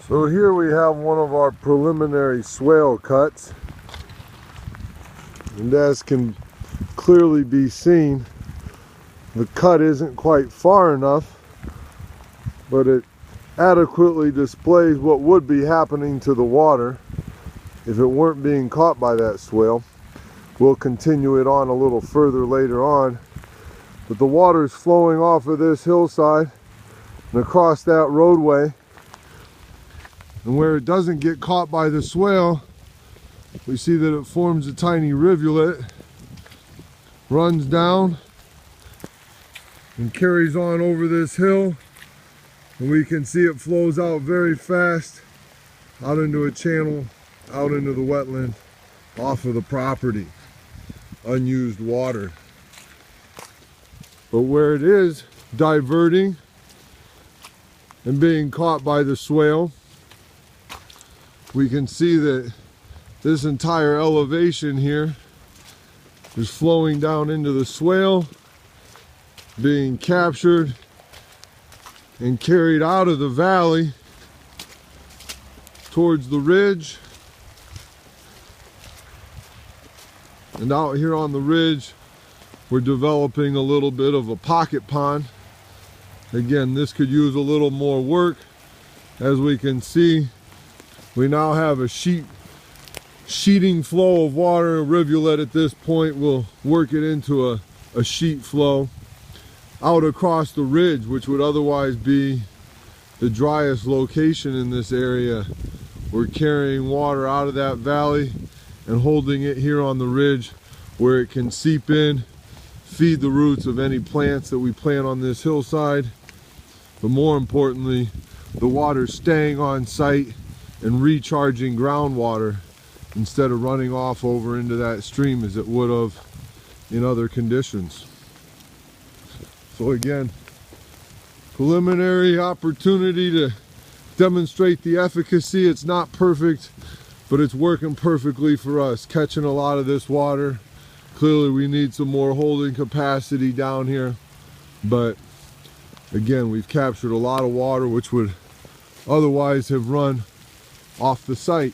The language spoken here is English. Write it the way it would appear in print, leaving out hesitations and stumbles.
So here we have one of our preliminary swale cuts, and as can clearly be seen, the cut isn't quite far enough, but it adequately displays what would be happening to the water if it weren't being caught by that swale. We'll continue it on a little further later on, but the water is flowing off of this hillside and across that roadway. And where it doesn't get caught by the swale, we see that it forms a tiny rivulet, runs down and carries on over this hill, and we can see it flows out very fast out into a channel, out into the wetland, off of the property. Unused water. But where it is diverting and being caught by the swale, we can see that this entire elevation here is flowing down into the swale, being captured and carried out of the valley towards the ridge. And out here on the ridge, we're developing a little bit of a pocket pond. Again, this could use a little more work. As we can see, we now have a sheeting flow of water. A rivulet at this point will work it into a sheet flow out across the ridge, which would otherwise be the driest location in this area. We're carrying water out of that valley and holding it here on the ridge where it can seep in, feed the roots of any plants that we plant on this hillside. But more importantly, the water's staying on site and recharging groundwater instead of running off over into that stream as it would have in other conditions. So again, preliminary opportunity to demonstrate the efficacy. It's not perfect, but it's working perfectly for us, catching a lot of this water. Clearly we need some more holding capacity down here, but again, we've captured a lot of water which would otherwise have run off the site.